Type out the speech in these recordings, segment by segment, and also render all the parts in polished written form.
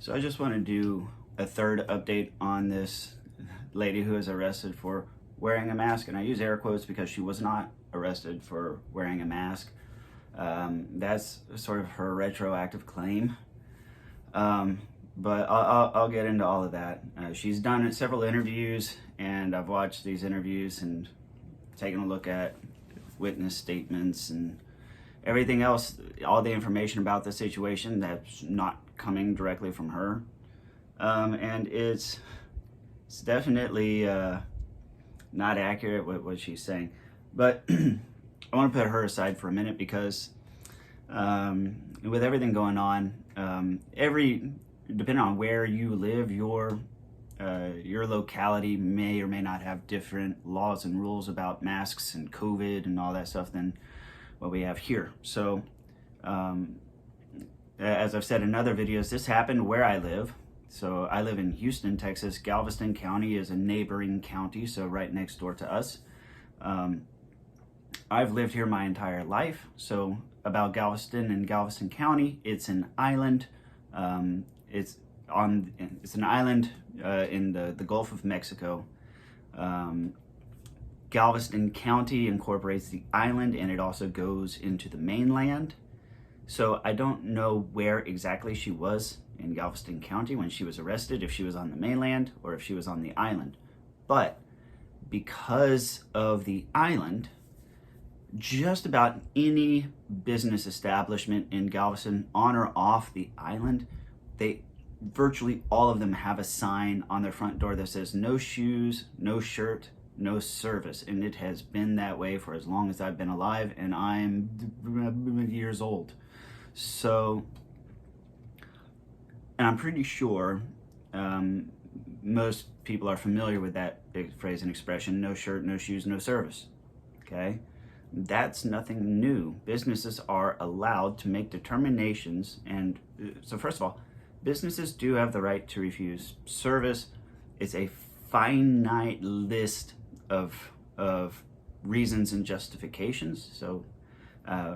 So I just want to do a third update on this lady who was arrested for wearing a mask. And I use air quotes because she was not arrested for wearing a mask. That's sort of her retroactive claim. But I'll get into all of that. She's done several interviews, and I've watched these interviews and taken a look at witness statements and everything else, all the information about the situation that's not coming directly from her. And it's definitely not accurate what she's saying. But I want to put her aside for a minute because with everything going on, depending on where you live, your locality may or may not have different laws and rules about masks and COVID and all that stuff than what we have here. So as I've said in other videos, this happened where I live. So I live in Houston, Texas. Galveston County is a neighboring county, so right next door to us. I've lived here my entire life. So about Galveston and Galveston County, it's an island. It's an island in the Gulf of Mexico. Galveston County incorporates the island, and it also goes into the mainland. So I don't know where exactly she was in Galveston County when she was arrested, if she was on the mainland or if she was on the island. But because of the island, just about any business establishment in Galveston, on or off the island, virtually all of them have a sign on their front door that says no shoes, no shirt, no service. And it has been that way for as long as I've been alive, and I'm years old. So, and I'm pretty sure most people are familiar with that phrase and expression, no shirt, no shoes, no service. Okay? That's nothing new. Businesses are allowed to make determinations. And so first of all, businesses do have the right to refuse service. It's a finite list of reasons and justifications. So,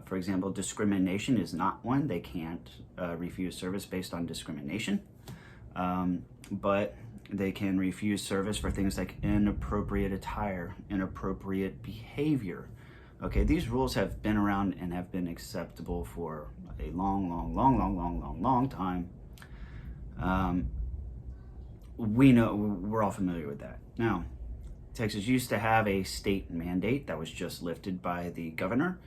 for example, discrimination is not one. They can't refuse service based on discrimination. But they can refuse service for things like inappropriate attire, inappropriate behavior. Okay, these rules have been around and have been acceptable for a long time. We're all familiar with that. Now, Texas used to have a state mandate that was just lifted by the governor.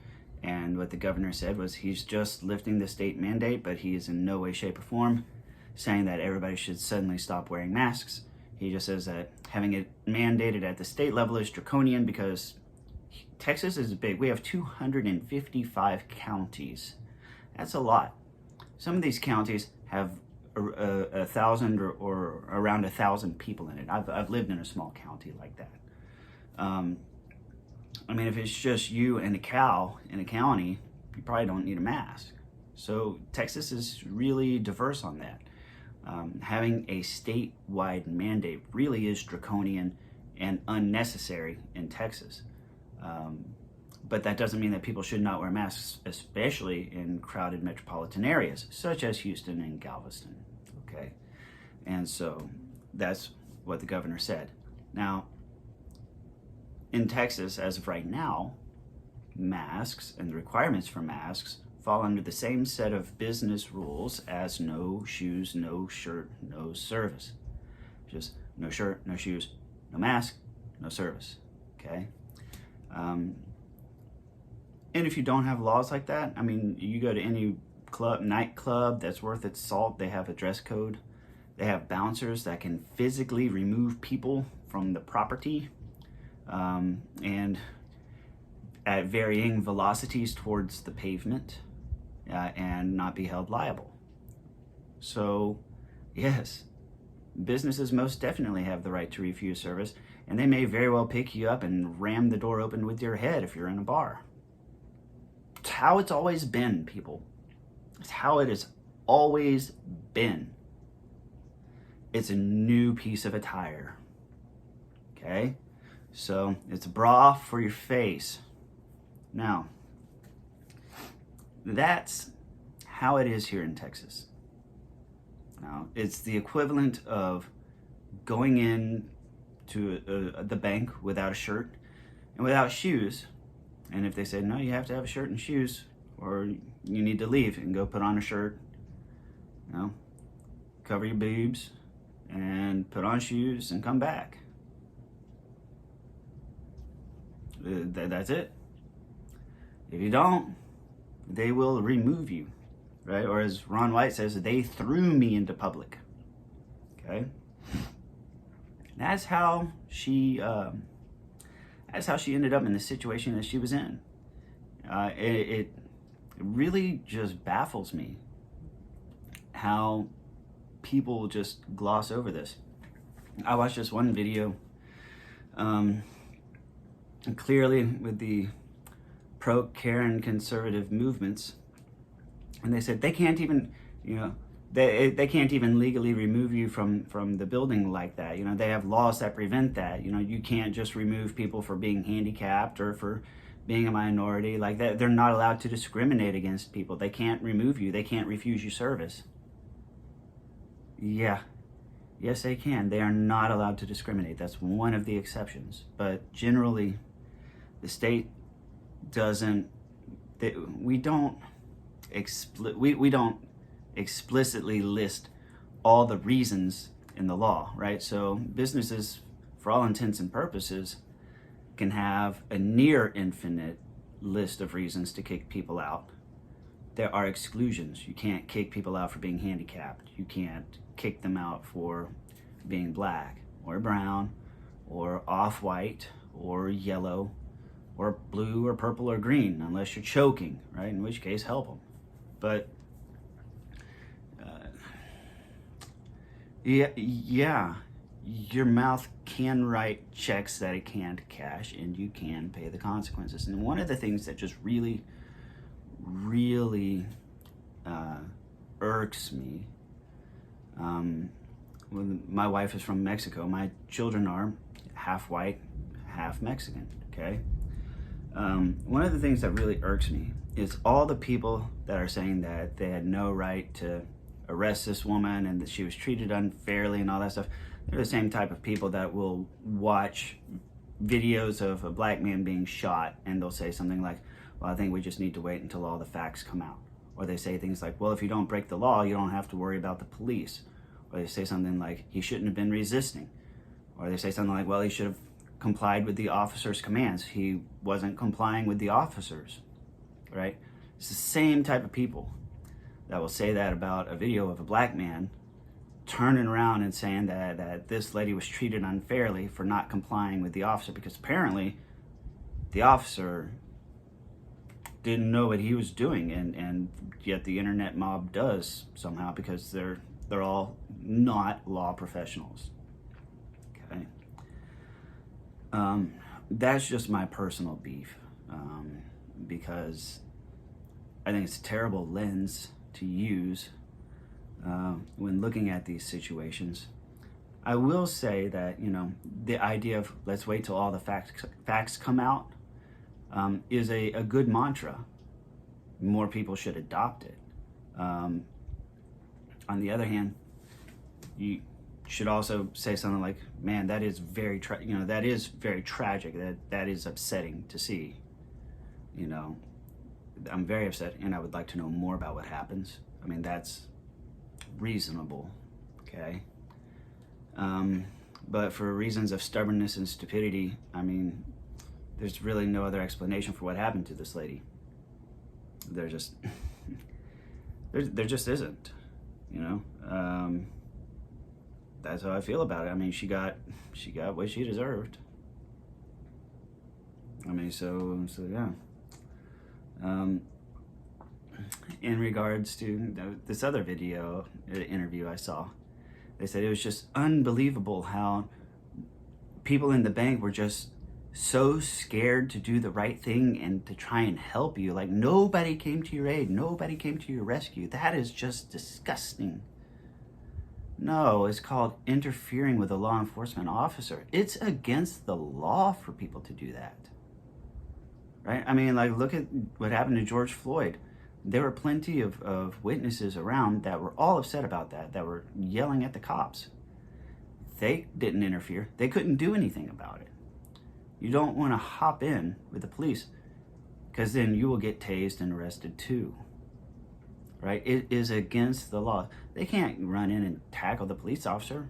And what the governor said was he's just lifting the state mandate, but he is in no way, shape, or form saying that everybody should suddenly stop wearing masks. He just says that having it mandated at the state level is draconian because Texas is big. We have 255 counties. That's a lot. Some of these counties have 1,000 or around 1,000 people in it. I've lived in a small county like that. I mean, if it's just you and a cow in a county, you probably don't need a mask. So Texas is really diverse on that. Having a statewide mandate really is draconian and unnecessary in Texas. But that doesn't mean that people should not wear masks, especially in crowded metropolitan areas, such as Houston and Galveston, okay? And so that's what the governor said. Now, in Texas, as of right now, masks and the requirements for masks fall under the same set of business rules as no shoes, no shirt, no service. Just no shirt, no shoes, no mask, no service, okay? And if you don't have laws like that, I mean, you go to any nightclub that's worth its salt, they have a dress code. They have bouncers that can physically remove people from the property and at varying velocities towards the pavement and not be held liable. So, yes, businesses most definitely have the right to refuse service, and they may very well pick you up and ram the door open with your head if you're in a bar. It's how it's always been, people. It's how it has always been. It's a new piece of attire. Okay? So, it's a bra for your face. Now, that's how it is here in Texas. Now, it's the equivalent of going in to the bank without a shirt and without shoes. And if they say, no, you have to have a shirt and shoes, or you need to leave and go put on a shirt, you know, cover your boobs and put on shoes and come back. That's it. If you don't, they will remove you, right? Or as Ron White says, they threw me into public. Okay? That's how she ended up in the situation that she was in. It really just baffles me how people just gloss over this. I watched this one video, clearly with the pro-Karen conservative movements, and they said they can't even, they can't even legally remove you from the building like that. They have laws that prevent that. You can't just remove people for being handicapped or for being a minority like that. They're not allowed to discriminate against people. They can't remove you. They can't refuse you service. Yeah, yes, they can. They are not allowed to discriminate. That's one of the exceptions. But generally, the state doesn't. We don't explicitly list all the reasons in the law, right? So businesses, for all intents and purposes, can have a near infinite list of reasons to kick people out. There are exclusions. You can't kick people out for being handicapped. You can't kick them out for being black or brown or off-white or yellow or blue or purple or green, unless you're choking, right? In which case, help them. But yeah, your mouth can write checks that it can't cash, and you can pay the consequences. And one of the things that just really irks me, when my wife is from Mexico, my children are half white, half Mexican, okay? One of the things that really irks me is all the people that are saying that they had no right to arrest this woman and that she was treated unfairly and all that stuff. They're the same type of people that will watch videos of a black man being shot and they'll say something like, well, I think we just need to wait until all the facts come out. Or they say things like, well, if you don't break the law, you don't have to worry about the police. Or they say something like, he shouldn't have been resisting. Or they say something like, well, he should have complied with the officer's commands. He wasn't complying with the officers, right? It's the same type of people that will say that about a video of a black man turning around and saying that this lady was treated unfairly for not complying with the officer, because apparently the officer didn't know what he was doing, and yet the internet mob does somehow, because they're all not law professionals. Okay, that's just my personal beef, because I think it's a terrible lens to use when looking at these situations. I will say that, the idea of let's wait till all the facts come out is a good mantra. More people should adopt it. On the other hand, you should also say something like, man, that is very that is very tragic. That is upsetting to see. I'm very upset, and I would like to know more about what happens. I mean, that's reasonable, okay? But for reasons of stubbornness and stupidity, I mean, there's really no other explanation for what happened to this lady. There just isn't, That's how I feel about it. I mean, she got what she deserved. I mean, so yeah. In regards to this other interview I saw, they said it was just unbelievable how people in the bank were just so scared to do the right thing and to try and help you. Like, nobody came to your aid. Nobody came to your rescue. That is just disgusting. No, it's called interfering with a law enforcement officer. It's against the law for people to do that. Right? I mean, like, look at what happened to George Floyd. there were plenty of witnesses around that were all upset about that were yelling at the cops. They didn't interfere. They couldn't do anything about it. You don't want to hop in with the police, because then you will get tased and arrested too. Right? It is against the law. They can't run in and tackle the police officer.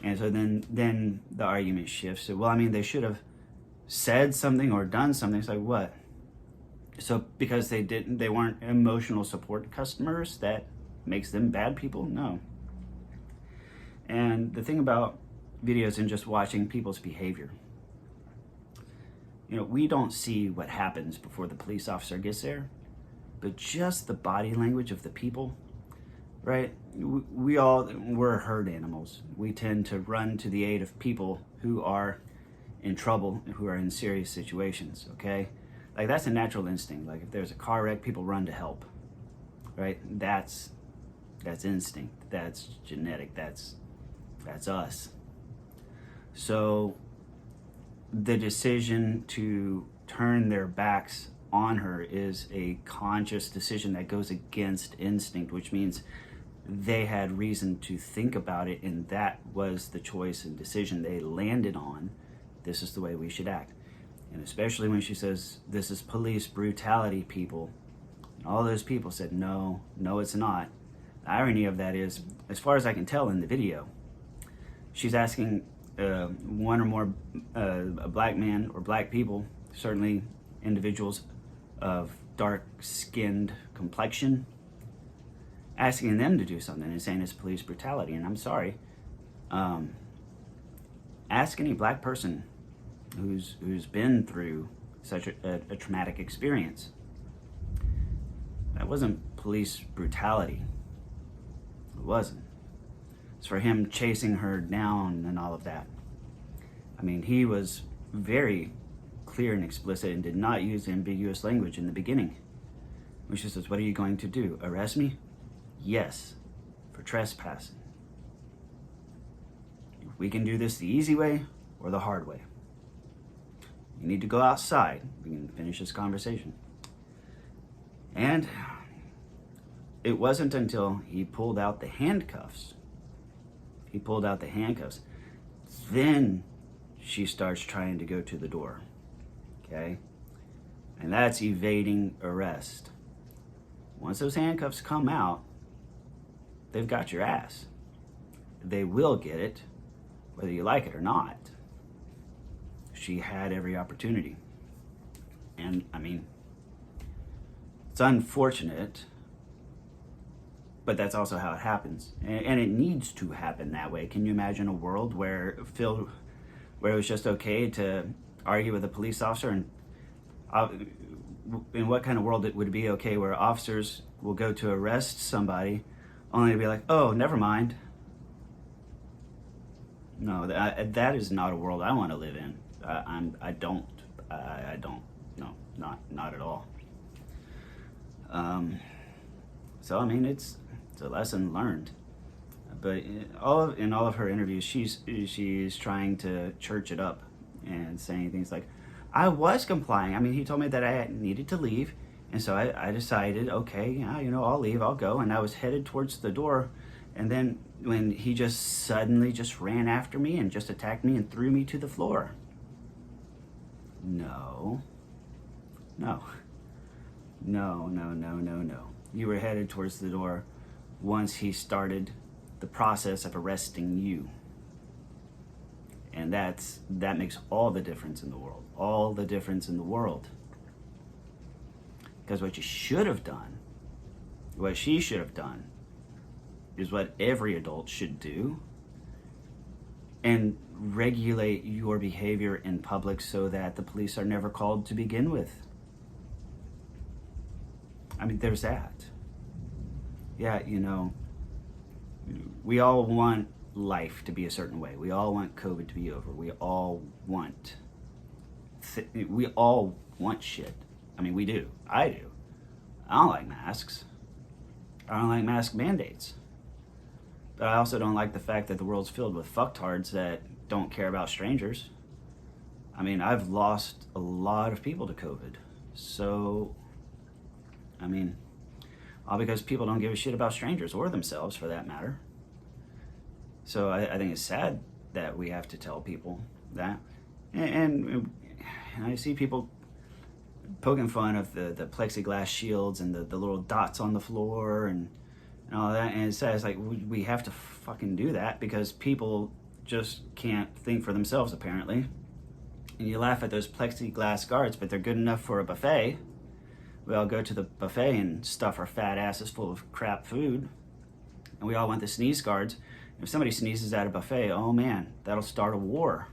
And so then the argument shifts to, well, I mean, they should have said something or done something. It's like, what? So because they weren't emotional support customers, that makes them bad people? No. And the thing about videos and just watching people's behavior, we don't see what happens before the police officer gets there, but just the body language of the people, right? We're herd animals. We tend to run to the aid of people who are in trouble, who are in serious situations, okay? Like, that's a natural instinct. Like, if there's a car wreck, people run to help, right? That's instinct. That's genetic. That's us. So the decision to turn their backs on her is a conscious decision that goes against instinct, which means they had reason to think about it, and that was the choice and decision they landed on. This is the way we should act. And especially when she says, this is police brutality, people. And all those people said, no, it's not. The irony of that is, as far as I can tell in the video, she's asking one or more a black man or black people, certainly individuals of dark-skinned complexion, asking them to do something and saying it's police brutality. And I'm sorry, ask any black person who's been through such a traumatic experience. That wasn't police brutality. It wasn't. It's for him chasing her down and all of that. I mean, he was very clear and explicit and did not use ambiguous language in the beginning. When she says, what are you going to do? Arrest me? Yes, for trespassing. We can do this the easy way or the hard way. You need to go outside. We can finish this conversation. And it wasn't until he pulled out the handcuffs. Then she starts trying to go to the door. Okay? And that's evading arrest. Once those handcuffs come out, they've got your ass. They will get it, whether you like it or not. She had every opportunity. And, I mean, it's unfortunate, but that's also how it happens. And it needs to happen that way. Can you imagine a world where it was just okay to argue with a police officer? And in what kind of world would it be okay where officers will go to arrest somebody only to be like, oh, never mind? No, that is not a world I want to live in. I don't. No, not at all. So I mean, it's a lesson learned. But in all of her interviews, she's trying to church it up and saying things like, I was complying. I mean, he told me that I needed to leave, and so I decided, okay, yeah, I'll leave, I'll go, and I was headed towards the door, and then when he just suddenly just ran after me and just attacked me and threw me to the floor. No. You were headed towards the door once he started the process of arresting you. And that makes all the difference in the world. All the difference in the world. Because what you should have done, what she should have done, is what every adult should do, and regulate your behavior in public so that the police are never called to begin with. I mean, there's that. Yeah, we all want life to be a certain way. We all want COVID to be over. We all want shit. I mean, we do. I do. I don't like masks. I don't like mask mandates. But I also don't like the fact that the world's filled with fucktards that don't care about strangers. I mean, I've lost a lot of people to COVID. So I mean, all because people don't give a shit about strangers or themselves for that matter. So I think it's sad that we have to tell people that. And I see people poking fun of the plexiglass shields and the little dots on the floor and all that. And it's sad. It's like we have to fucking do that because people just can't think for themselves, apparently. And you laugh at those plexiglass guards, but they're good enough for a buffet. We all go to the buffet and stuff our fat asses full of crap food. And we all want the sneeze guards. If somebody sneezes at a buffet, oh man, that'll start a war.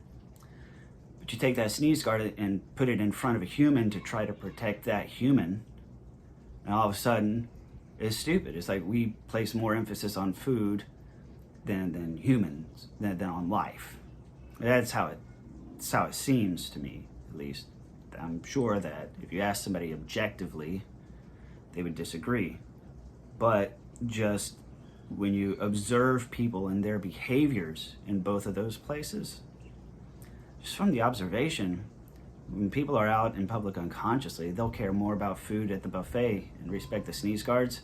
But you take that sneeze guard and put it in front of a human to try to protect that human, and all of a sudden, it's stupid. It's like we place more emphasis on food than humans, than on life. That's how it seems to me, at least. I'm sure that if you ask somebody objectively, they would disagree. But just when you observe people and their behaviors in both of those places, just from the observation, when people are out in public unconsciously, they'll care more about food at the buffet and respect the sneeze guards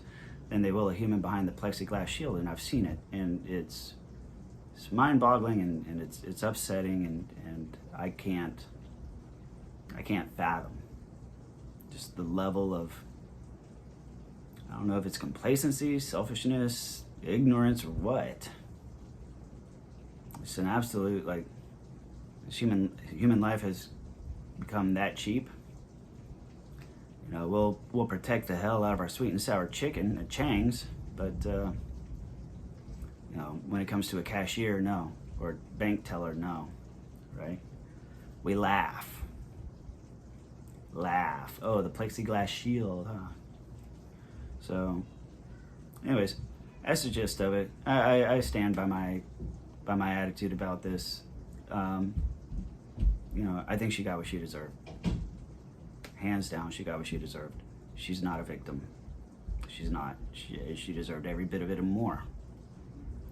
than they will a human behind the plexiglass shield. And I've seen it, and it's mind-boggling, and it's upsetting, and I can't fathom just the level of, I don't know if it's complacency, selfishness, ignorance, or what. It's an absolute, like, human life has become that cheap. You know, we'll protect the hell out of our sweet and sour chicken at Chang's, but you know, when it comes to a cashier, no, or bank teller, no, right? We laugh. Oh, the plexiglass shield, huh? So, anyways, that's the gist of it. I stand by my attitude about this. You know, I think she got what she deserved. Hands down, she got what she deserved. She's not a victim. She's not. She deserved every bit of it and more.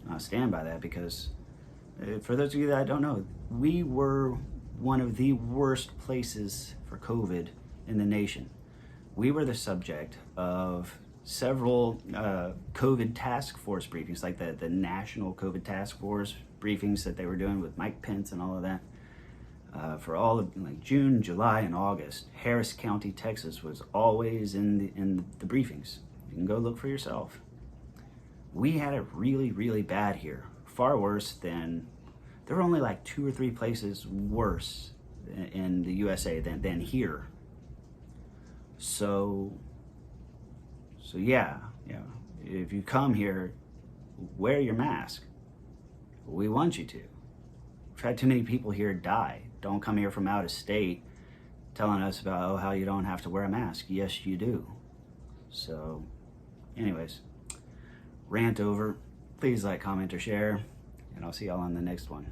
I stand by that because, for those of you that don't know, we were one of the worst places for COVID in the nation. We were the subject of several COVID task force briefings, like the national COVID task force briefings that they were doing with Mike Pence and all of that. For all of like June, July, and August, Harris County, Texas was always in the briefings. You can go look for yourself. We had it really, really bad here. Far worse than, there were only like 2 or 3 places worse in the USA than here. So yeah, if you come here, wear your mask. We want you to. We've had too many people here die. Don't come here from out of state telling us about, how you don't have to wear a mask. Yes, you do. So, anyways, rant over. Please like, comment, or share, and I'll see y'all on the next one.